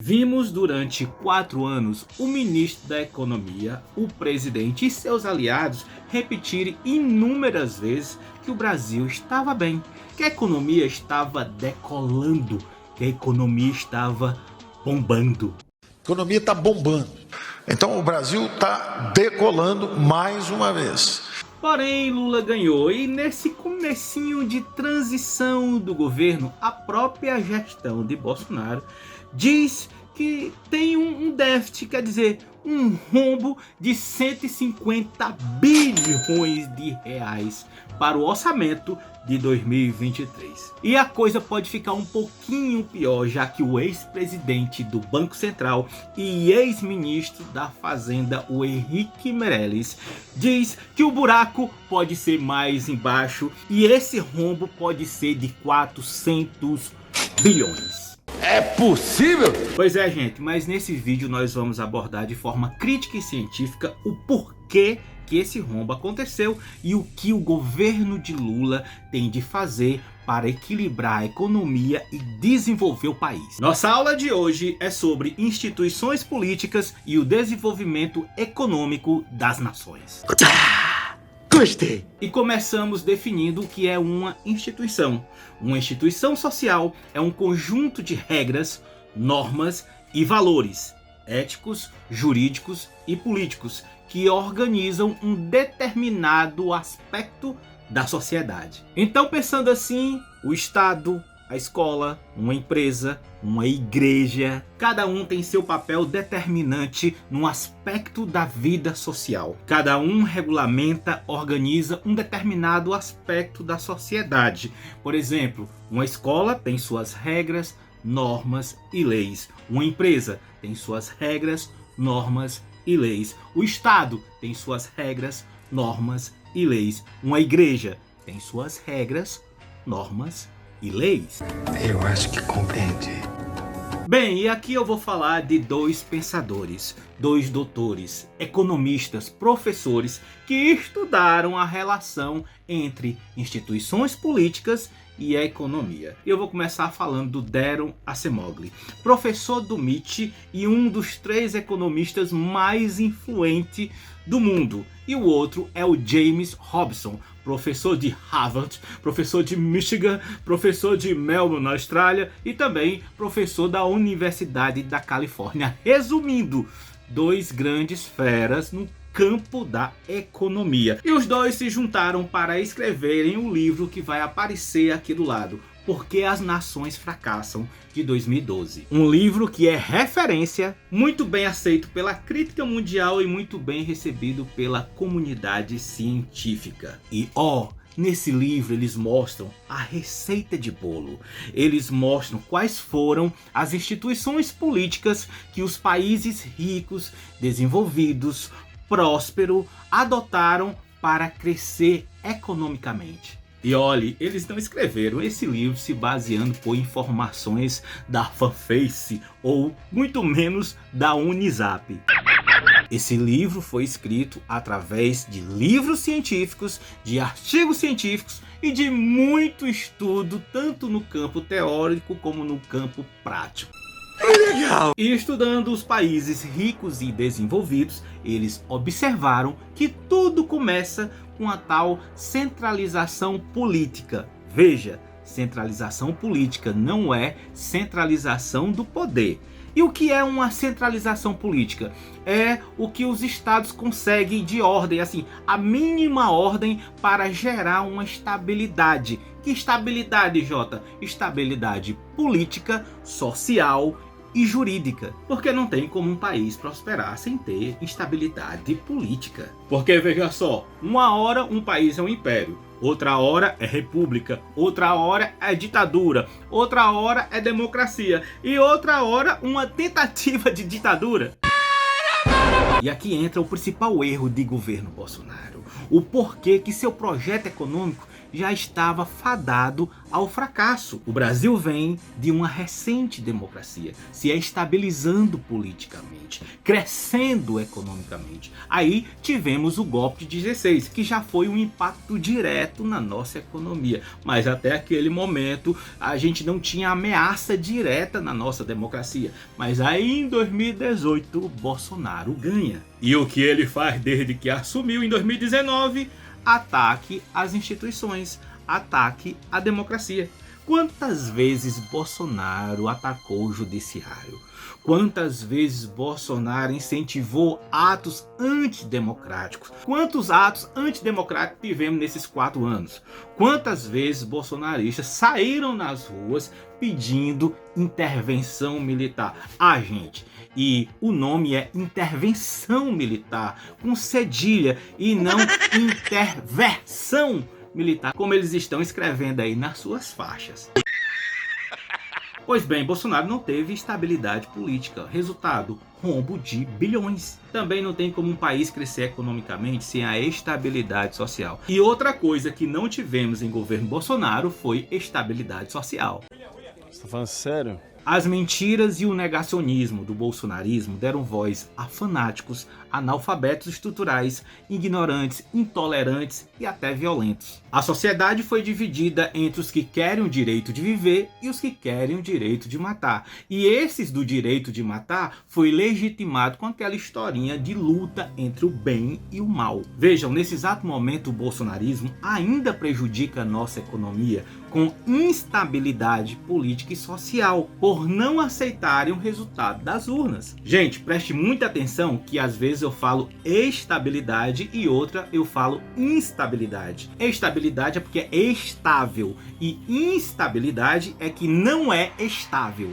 Vimos durante 4 anos o ministro da Economia, o presidente e seus aliados repetirem inúmeras vezes que o Brasil estava bem, que a economia estava decolando, que a economia estava bombando. A economia está bombando. Então o Brasil está decolando mais uma vez. Porém, Lula ganhou e nesse comecinho de transição do governo, a própria gestão de Bolsonaro diz que tem um déficit, quer dizer, um rombo de 150 bilhões de reais para o orçamento de 2023. E a coisa pode ficar um pouquinho pior, já que o ex-presidente do Banco Central e ex-ministro da Fazenda, o Henrique Meirelles, diz que o buraco pode ser mais embaixo e esse rombo pode ser de 400 bilhões. É possível? Pois é, gente, mas nesse vídeo nós vamos abordar de forma crítica e científica o porquê que esse rombo aconteceu e o que o governo de Lula tem de fazer para equilibrar a economia e desenvolver o país. Nossa aula de hoje é sobre instituições políticas e o desenvolvimento econômico das nações. Gostei! E começamos definindo o que é uma instituição. Uma instituição social é um conjunto de regras, normas e valores éticos, jurídicos e políticos que organizam um determinado aspecto da sociedade. Então, pensando assim, o Estado, a escola, uma empresa, uma igreja, cada um tem seu papel determinante num aspecto da vida social. Cada um regulamenta, organiza um determinado aspecto da sociedade. Por exemplo, uma escola tem suas regras, normas e leis. Uma empresa tem suas regras, normas e leis. O Estado tem suas regras, normas e leis. Uma igreja tem suas regras, normas e leis. Eu acho que compreendi. Bem, e aqui eu vou falar de dois pensadores, dois doutores, economistas, professores que estudaram a relação entre instituições políticas e a economia. E eu vou começar falando do Daron Acemoglu, professor do MIT e um dos 3 economistas mais influentes do mundo. E o outro é o James Robson, professor de Harvard, professor de Michigan, professor de Melbourne, na Austrália, e também professor da Universidade da Califórnia. Resumindo, 2 grandes feras no campo da economia. E os dois se juntaram para escreverem o livro que vai aparecer aqui do lado, Por que as Nações Fracassam, de 2012. Um livro que é referência, muito bem aceito pela crítica mundial e muito bem recebido pela comunidade científica. E nesse livro eles mostram a receita de bolo. Eles mostram quais foram as instituições políticas que os países ricos, desenvolvidos, prósperos, adotaram para crescer economicamente. E olhe, eles não escreveram esse livro se baseando por informações da Fanface ou muito menos da Unisap. Esse livro foi escrito através de livros científicos, de artigos científicos e de muito estudo, tanto no campo teórico como no campo prático. Legal! E estudando os países ricos e desenvolvidos, eles observaram que tudo começa com a tal centralização política. Veja, centralização política não é centralização do poder. E o que é uma centralização política? É o que os estados conseguem de ordem, assim, a mínima ordem para gerar uma estabilidade. Que estabilidade, Jota? Estabilidade política, social e jurídica. Porque não tem como um país prosperar sem ter estabilidade política. Porque veja só, uma hora um país é um império, outra hora é república, outra hora é ditadura, outra hora é democracia e outra hora uma tentativa de ditadura. E aqui entra o principal erro de governo Bolsonaro. O porquê que seu projeto econômico já estava fadado ao fracasso. O Brasil vem de uma recente democracia, se estabilizando politicamente. economicamente, crescendo economicamente. Aí tivemos o golpe de 16, que já foi um impacto direto na nossa economia, mas até aquele momento a gente não tinha ameaça direta na nossa democracia. Mas aí em 2018 Bolsonaro ganha. E o que ele faz desde que assumiu em 2019? Ataque às instituições, ataque à democracia. Quantas vezes Bolsonaro atacou o judiciário? Quantas vezes Bolsonaro incentivou atos antidemocráticos? Quantos atos antidemocráticos tivemos nesses 4 anos? Quantas vezes bolsonaristas saíram nas ruas pedindo intervenção militar? Ah, gente, e o nome é intervenção militar, com cedilha, e não intervenção militar, como eles estão escrevendo aí nas suas faixas. Pois bem, Bolsonaro não teve estabilidade política. Resultado, rombo de bilhões. Também não tem como um país crescer economicamente sem a estabilidade social. E outra coisa que não tivemos em governo Bolsonaro foi estabilidade social. Você tá falando sério? As mentiras e o negacionismo do bolsonarismo deram voz a fanáticos, analfabetos estruturais, ignorantes, intolerantes e até violentos. A sociedade foi dividida entre os que querem o direito de viver e os que querem o direito de matar. E esses do direito de matar foi legitimado com aquela historinha de luta entre o bem e o mal. Vejam, nesse exato momento o bolsonarismo ainda prejudica a nossa economia com instabilidade política e social, por não aceitarem o resultado das urnas. Gente, preste muita atenção que às vezes eu falo estabilidade e outra eu falo instabilidade. Estabilidade é porque é estável e instabilidade é que não é estável.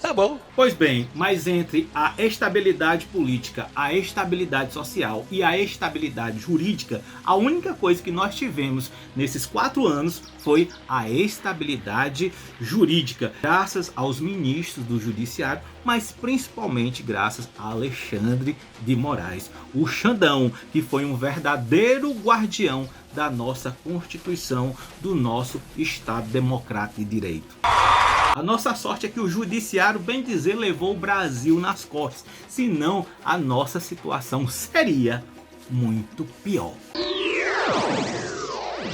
Tá bom. Pois bem, mas entre a estabilidade política, a estabilidade social e a estabilidade jurídica, a única coisa que nós tivemos nesses 4 anos foi a estabilidade jurídica, graças aos ministros do judiciário, mas principalmente graças a Alexandre de Moraes, o Xandão, que foi um verdadeiro guardião da nossa Constituição, do nosso Estado Democrático de Direito. A nossa sorte é que o judiciário, bem dizer, levou o Brasil nas costas, senão a nossa situação seria muito pior.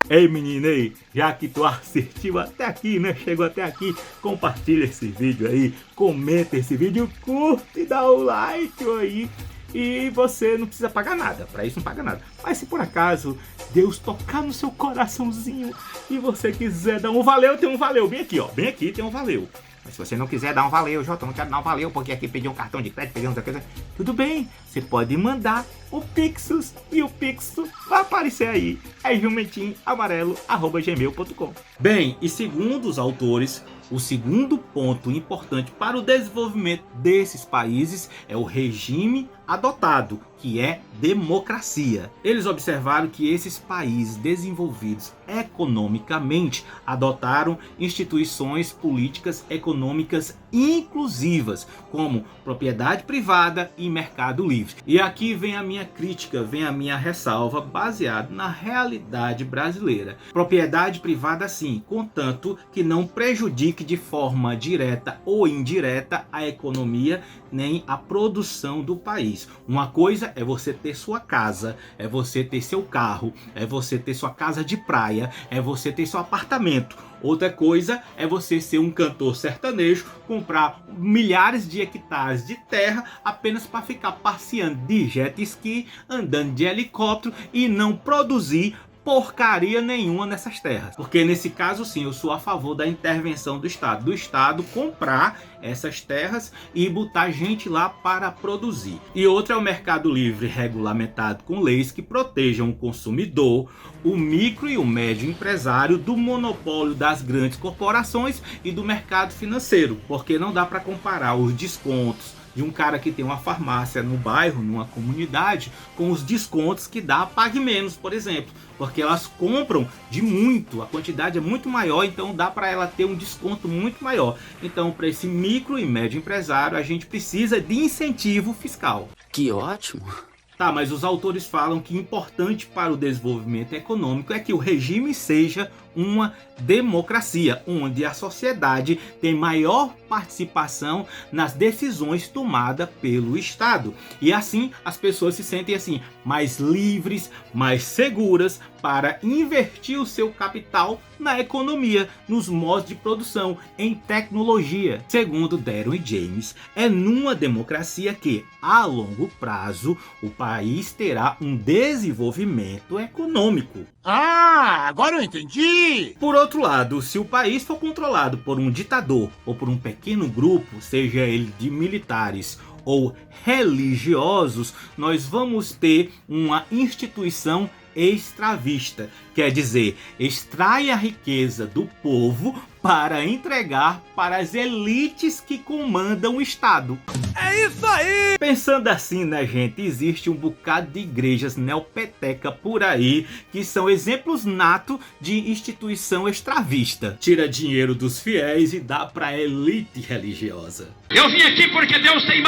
Ei menina aí, já que tu assistiu até aqui, né? Chegou até aqui, compartilha esse vídeo aí, comenta esse vídeo, curte, dá o like aí. E você não precisa pagar nada, para isso não paga nada. Mas se por acaso Deus tocar no seu coraçãozinho e você quiser dar um valeu, tem um valeu bem aqui, ó. Bem aqui tem um valeu. Mas se você não quiser dar um valeu, Jota, não quero dar um valeu, porque aqui pediu um cartão de crédito, pediu outra coisa. Tudo bem, você pode mandar o Pixus e o Pixus vai aparecer aí. É jumentinhoamarelo@gmail.com. Bem, e segundo os autores, o segundo ponto importante para o desenvolvimento desses países é o regime adotado, que é democracia. Eles observaram que esses países desenvolvidos economicamente adotaram instituições políticas econômicas inclusivas, como propriedade privada e mercado livre. E aqui vem a minha crítica, vem a minha ressalva, baseado na realidade brasileira. Propriedade privada sim, contanto que não prejudique de forma direta ou indireta a economia nem a produção do país. Uma coisa é você ter sua casa, é você ter seu carro, é você ter sua casa de praia, é você ter seu apartamento. Outra coisa é você ser um cantor sertanejo, comprar milhares de hectares de terra apenas para ficar passeando de jet ski, andando de helicóptero e não produzir porcaria nenhuma nessas terras. Porque nesse caso sim, eu sou a favor da intervenção do Estado comprar essas terras e botar gente lá para produzir. E outra é o mercado livre regulamentado com leis que protejam o consumidor, o micro e o médio empresário do monopólio das grandes corporações e do mercado financeiro, porque não dá para comparar os descontos de um cara que tem uma farmácia no bairro, numa comunidade, com os descontos que dá a Pague Menos, por exemplo, porque elas compram de muito, a quantidade é muito maior, então dá para ela ter um desconto muito maior. Então, para esse micro e médio empresário, a gente precisa de incentivo fiscal. Que ótimo! Tá, mas os autores falam que importante para o desenvolvimento econômico é que o regime seja uma democracia, onde a sociedade tem maior participação nas decisões tomadas pelo Estado. E assim as pessoas se sentem assim mais livres, mais seguras para investir o seu capital na economia, nos modos de produção, em tecnologia. Segundo Deron e James, é numa democracia que, a longo prazo, o país terá um desenvolvimento econômico. Ah, agora eu entendi! Por outro lado, se o país for controlado por um ditador ou por um pequeno grupo, seja ele de militares ou religiosos, nós vamos ter uma instituição extravista, quer dizer, extrai a riqueza do povo para entregar para as elites que comandam o Estado. É isso aí! Pensando assim, né, gente, existe um bocado de igrejas neopeteca por aí que são exemplos natos de instituição extravista. Tira dinheiro dos fiéis e dá para a elite religiosa. Eu vim aqui porque Deus tem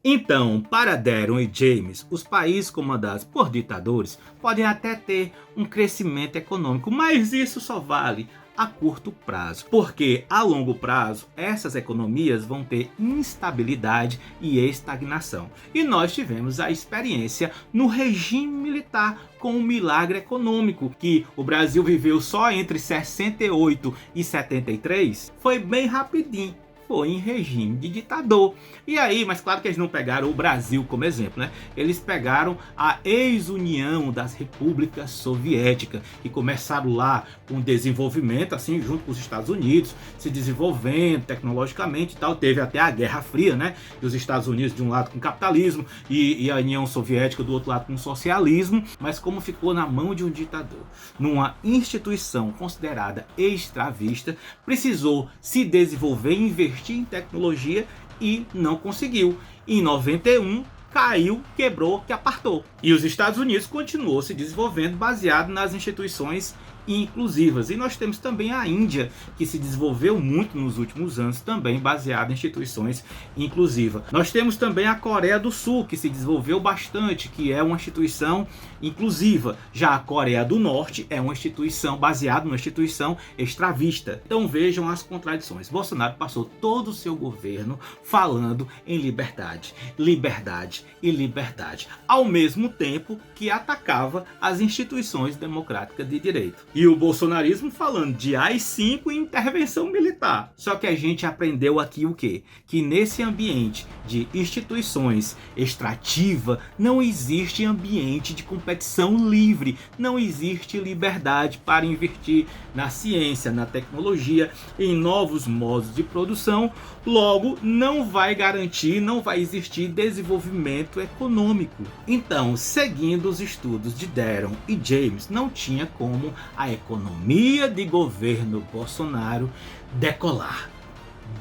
Então, para Deron e James, os países comandados por ditadores podem até ter um crescimento econômico, mas isso só vale a curto prazo, porque a longo prazo essas economias vão ter instabilidade e estagnação. E nós tivemos a experiência no regime militar com o milagre econômico, que o Brasil viveu só entre 68 e 73, foi bem rapidinho. Foi em regime de ditador. E aí, mas claro que eles não pegaram o Brasil como exemplo, né? Eles pegaram a ex-união das repúblicas soviéticas e começaram lá com desenvolvimento, assim, junto com os Estados Unidos, se desenvolvendo tecnologicamente e tal. Teve até a Guerra Fria, né? E os Estados Unidos de um lado com capitalismo e a União Soviética do outro lado com socialismo. Mas como ficou na mão de um ditador, numa instituição considerada extravista, precisou se desenvolver e investir em tecnologia e não conseguiu. Em 91 caiu, quebrou, que apartou. E os Estados Unidos continuou se desenvolvendo baseado nas instituições inclusivas. E nós temos também a Índia, que se desenvolveu muito nos últimos anos, também baseada em instituições inclusivas. Nós temos também a Coreia do Sul, que se desenvolveu bastante, que é uma instituição inclusiva. Já a Coreia do Norte é uma instituição baseada numa instituição extravista. Então vejam as contradições. Bolsonaro passou todo o seu governo falando em liberdade, liberdade e liberdade, ao mesmo tempo que atacava as instituições democráticas de direito. E o bolsonarismo falando de AI-5 e intervenção militar. Só que a gente aprendeu aqui o quê? Que nesse ambiente de instituições extrativa não existe ambiente de competição livre, não existe liberdade para investir na ciência, na tecnologia, em novos modos de produção. Logo, não vai garantir, não vai existir desenvolvimento econômico. Então, seguindo os estudos de Deron e James, não tinha como a economia de governo Bolsonaro decolar,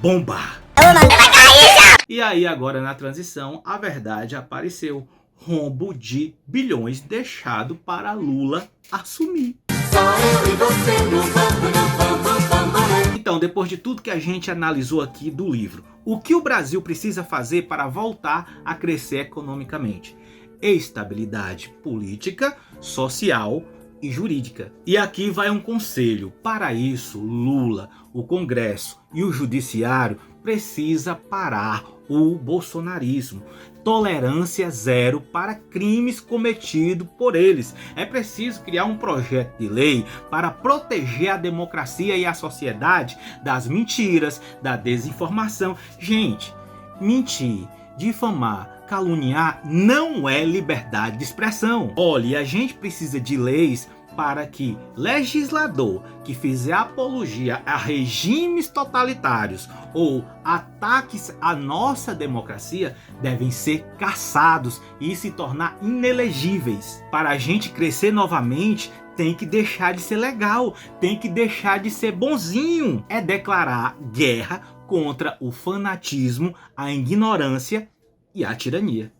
bombar. E aí agora na transição a verdade apareceu. Rombo de bilhões deixado para Lula assumir. Então, depois de tudo que a gente analisou aqui do livro, o que o Brasil precisa fazer para voltar a crescer economicamente? Estabilidade política, social e jurídica. E aqui vai um conselho. Para isso, Lula, o Congresso e o Judiciário precisa parar o bolsonarismo. Tolerância zero para crimes cometidos por eles. É preciso criar um projeto de lei para proteger a democracia e a sociedade das mentiras, da desinformação. Gente, mentir, difamar, caluniar não é liberdade de expressão. Olha, a gente precisa de leis para que legislador que fizer apologia a regimes totalitários ou ataques à nossa democracia devem ser caçados e se tornar inelegíveis. Para a gente crescer novamente, tem que deixar de ser legal, tem que deixar de ser bonzinho. É declarar guerra contra o fanatismo, a ignorância e a tirania.